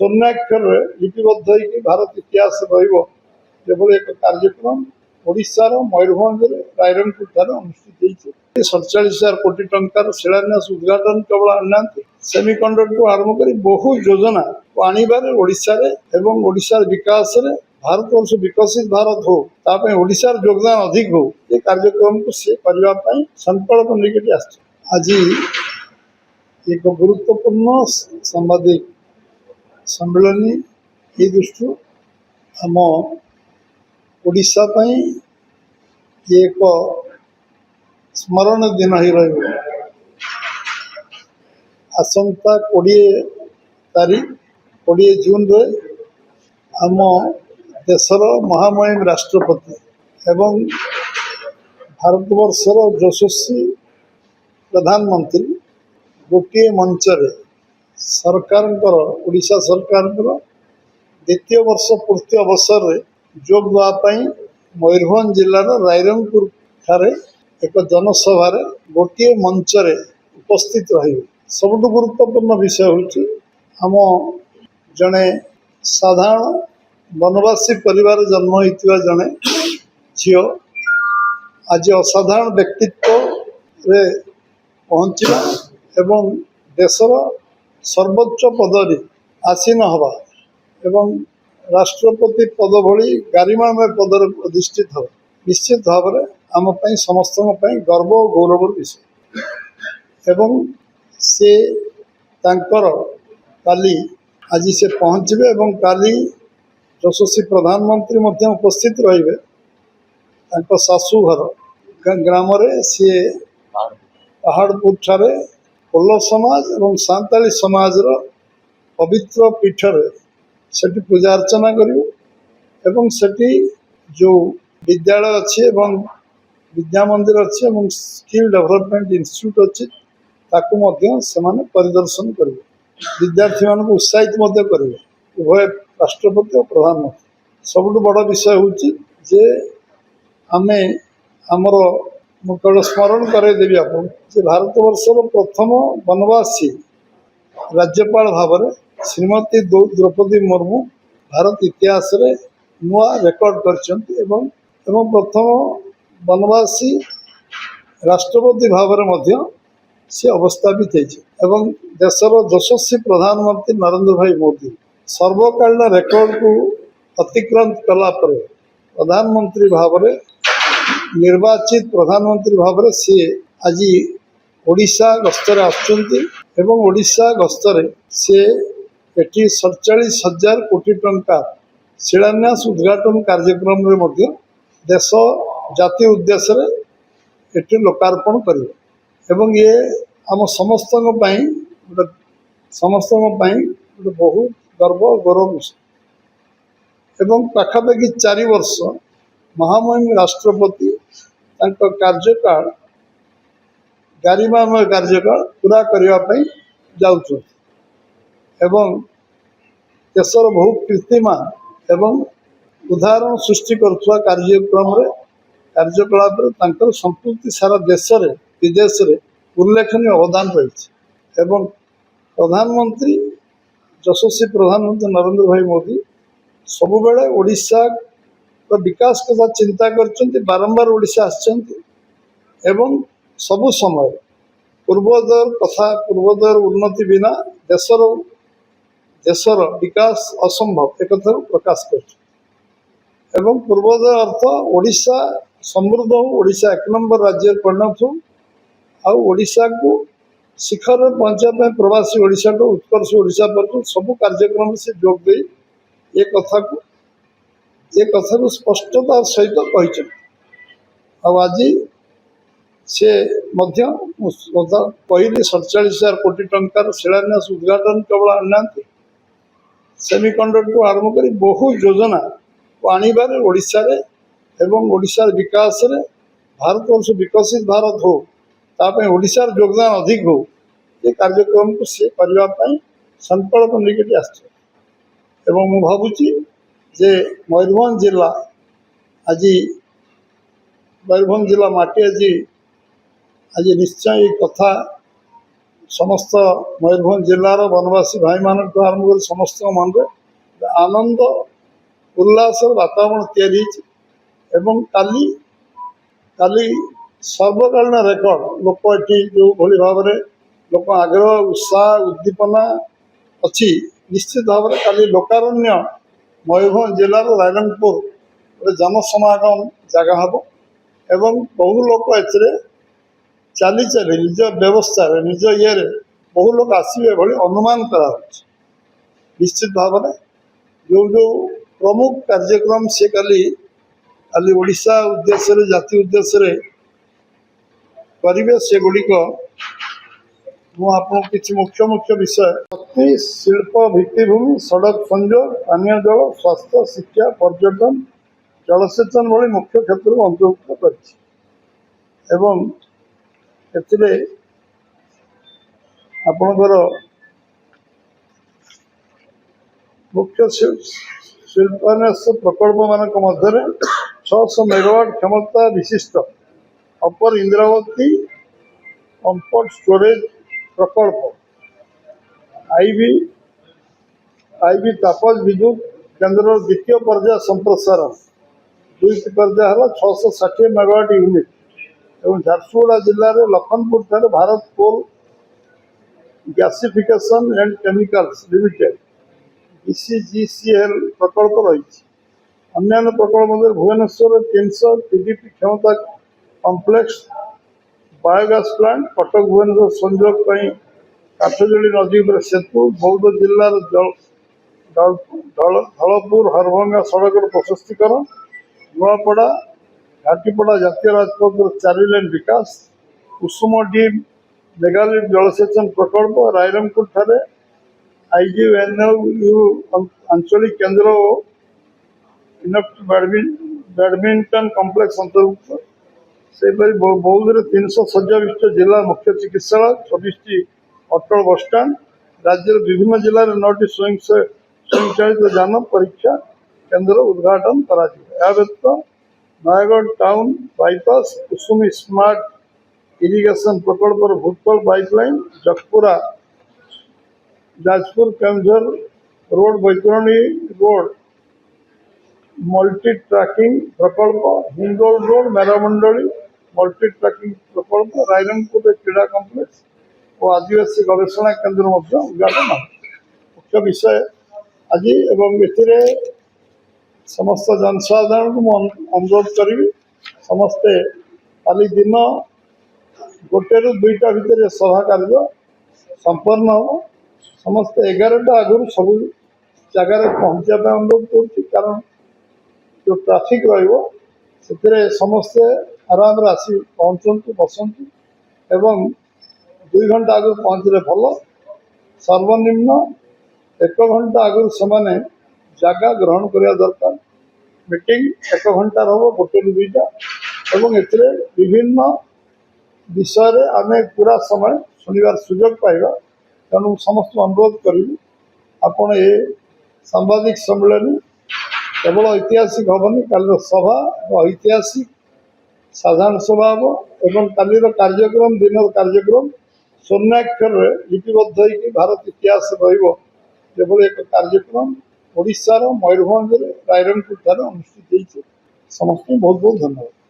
स्वर्णाक्षर लिपिबद्ध होकर भारत इतिहास रही एक कार्यक्रम ओडिशार मयूरभंज रायरंगपुर अनुष्ठित होती 47,000 कोटी टंकार शिलान्यास उद्घाटन केवल आना सेमिकंडक्टर आरंभ कर बहु योजना आनबार ओडिशार विकास भारतवर्ष विकसित भारत हो ओडिशार योगदान अधिक हो ये कार्यक्रम को सी करने संकल्प लेकर आज एक गुरुत्वपूर्ण सांबादिक सम्मेलन ये दृष्टि आम ओडिशा एक स्मरण दिन ही रही आसंता 20 तारीख 20 जून रे आम देशर महामहिम राष्ट्रपति एवं भारतवर्षर यशस्वी प्रधानमंत्री गोटे मंचरे सरकार ओडिशा सरकार द्वितीय वर्ष पूर्ति अवसर में जोग देवाई मयूरभंज जिलार रायरंगपुर ठारे एक जनसभा गोटे मंचरे उपस्थित रही सबुठ गुरुत्वपूर्ण विषय हूँ आम जड़े साधारण वनवासी परिवार जन्म होता जड़े झी आज असाधारण व्यक्तित्व रे पहुँचवा एवं देशर सर्वोच्च पदवी आसीन हवा एवं राष्ट्रपति पद भली गारिमामय पदर अधिष्ठित हो निश्चित भाव में आम समस्त गर्व और गौरव विषय एवं से तांकर काली आज से पहुँचे एवं काली यशस्वी प्रधानमंत्री मध्य उपस्थित रही शाशुघर ग्राम सी पहाड़पुर ठारे कोल्लो समाज और सांताली समाजर पवित्र पीठरे सेठी पूजा अर्चना करें सेठी जो विद्यालय अच्छी विद्या मंदिर अच्छी स्किल डेवलपमेंट इंस्टीट्यूट अच्छी ताकू परिदर्शन करेंगे विद्यार्थी मान उत्साहित करेंगे उभय राष्ट्रपति और प्रधानमंत्री सबुठ बड़ विषय हूँ जे आमे आमर मुझे स्मरण करदेवी आप भारतवर्षर प्रथम वनवासी राज्यपाल भाव में श्रीमती द्रौपदी मुर्मू भारत इतिहास रे नुआ रेकर्ड कर प्रथम वनवासी राष्ट्रपति भाव में सी अवस्थापित होती देशर यशस्वी प्रधानमंत्री नरेंद्र भाई मोदी सर्वकालीन रेकर्ड को अतिक्रांत कलापर प्रधानमंत्री भाव में निर्वाचित प्रधानमंत्री भाव में सी आज ओडिशा गस्तर आशा गस्तर सी एटी 47,000 कोटी टंका शिलान्यास उद्घाटन कार्यक्रम रे देश जाति उद्देश्य एटी लोकार्पण करें ये आम समस्त बहुत गर्व गौरव विषय एवं पाखापाखि 4 वर्ष महामहिम राष्ट्रपति कार्यकाल गारिमामय कार्यकाल पूरा करने जाऊँ एवं देशर बहु कीर्तिमान एवं उदाहरण सृष्टि करुवा कार्यकलाप संपूर्ति सारा देश विदेश में उल्लेखनीय अवदान रही एवं प्रधानमंत्री यशस्वी प्रधानमंत्री नरेंद्र भाई मोदी सबुबले ओडिशा विकास कथा चिंता कर बारंबार ओडिशा एवं सबु समय पूर्वोदय कथा पूर्वोदय उन्नति बिना देशर विकास असंभव एक प्रकाश कर पूर्वोदय अर्थ ओडिशा समृद्ध हो ओडिशा 1 नंबर राज्य परिणत हो ओडिशा को शिखर में पहुँचापी प्रवासी ओडिशा को उत्कर्ष ओडिशा पर सबू कार्यक्रम से जोग दे ये कथा को स्पष्टता सहित कही आज से कहली 47,000 कोटी टंकार शिलान्यास उद्घाटन केवल आना सेमिकंडक्टर आरंभ कर बहु योजना आनबार ओडिशार विकास भारतवर्ष विकसित भारत हो ओडिशार योगदान अधिक हो ये कार्यक्रम को सी करने संकल्प लेकर मु भावुची जे मयूरभंज जिला आज मयूरभंज जिला माटी आज निश्चय कथा समस्त मयूरभंज जिलार वनवासी भाई मान आरंभ कर समस्त मन में आनंद उल्लास वातावरण तैयारी काली काली सर्वकालीन रेकर्ड लोक ये जो भली भाव में लोक आग्रह उत्साह उद्दीपना अच्छी निश्चित भाव में काली लोकारण्य मयूरभंज जिलार रायरंगपुर गोटे जनसमागम जगह हम एवं बहु लोक ए चली चली निज व्यवस्था निज ये बहु लोग आसवे भली अनुमान करा निश्चित भाव में जो जो प्रमुख कार्यक्रम से काली काली ओडिशा उद्देश्य जाति उद्देश्य करेंगे से गुड़िक मुझे किसी मुख्य मुख्य विषय शक्ति शिल्प भित्तिभूमि सड़क संजोग पानीय जल स्वास्थ्य शिक्षा पर्यटन जलसेचन भली मुख्य क्षेत्र को अंतर्भुक्त कर आपणकर मुख्य शिल्पान्यास प्रकल्प मान मध्य 600 मेगावाट क्षमता विशिष्ट अपर इंद्रावती पंपड स्टोरेज प्रकल्प आईबी तापज विद्युत केन्द्र द्वितीय पर्याय संप्रसारण दुईट पर्याय है 660 मेगावाट यूनिट और झारसुगुड़ा जिले में लखनपुर ठारे Bharat coal gasification and chemicals limited BCGCL प्रकल्प रही अन्य प्रकल्प मध्य भुवनेश्वर 300 TDP क्षमता complex biogas plant Cuttack Bhubaneswar संजोग काठजोड़ी नदी पर सेतु बौद्ध जिलार धलपुर हरभंगा सड़क प्रशस्तीकरण नुआपड़ा घाटीपड़ा जातीय राजपथ 4 लेन विकास कुसुमडी मेगालिफ्ट जलसेचन प्रकल्प रायरंगपुर ठारे IGNU आंचलिक केन्द्र बैडमिंटन कॉम्प्लेक्स अंतर्भुक्त से बौद्ध 300 शଯ୍या विशिष्ट जिला मुख्य चिकित्सालय 26 अटल बस स्टाण्ड राज्य विभिन्न जिले में 9 स्वयंचालित यान परीक्षा केन्द्र उद्घाटन करा व्यतीत Nayagarh town bypass Kusumi smart irrigation प्रकल्प भूतल pipeline Jagpura Jajpur Keonjhar road Baitarani road multi tracking प्रकल्प Hindol road Meramandali multi tracking प्रकल्प रायरंगपुर क्रीड़ा कॉम्प्लेक्स और आदिवासी गवेषणा केन्द्र उद्घाटन मुख्य विषय आज एवं समस्त जनसाधारण को अनुरोध करी समस्ते काली दिन 1 ରୁ 2टा भितर सभा कार्य संपन्न हम समस्ते 11टा आगुरी सब जगार पहुँचापी अनुरोध कारण जो ट्राफिक रे समस्ते आराम आसी पहुँचतु बसतु एवं 2 घंटा आगु पहुँचले भल सर्वनिम्न 1 घंटा आगु से जगह ग्रहण करने दरकार मीटिंग 1 घंटा हम 1 ରୁ 2टा एवं विभिन्न विषय आम पूरा समय शुणवार सुजोग पाइबा तेणु समस्त अनुरोध करी आपण ये सांबादिक सम्मेलन केवल ऐतिहासिक हेनी काल सभा ऐतिहासिक साधारण सभा हम एवं कालीर कार्यक्रम दिन कार्यक्रम स्वर्णाक्षर लिपिबद्ध हो भारत इतिहास रही एक कार्यक्रम ओडिशार मयूरभंज रायरंगपुर अनुष्ठित समस्त बहुत बहुत धन्यवाद।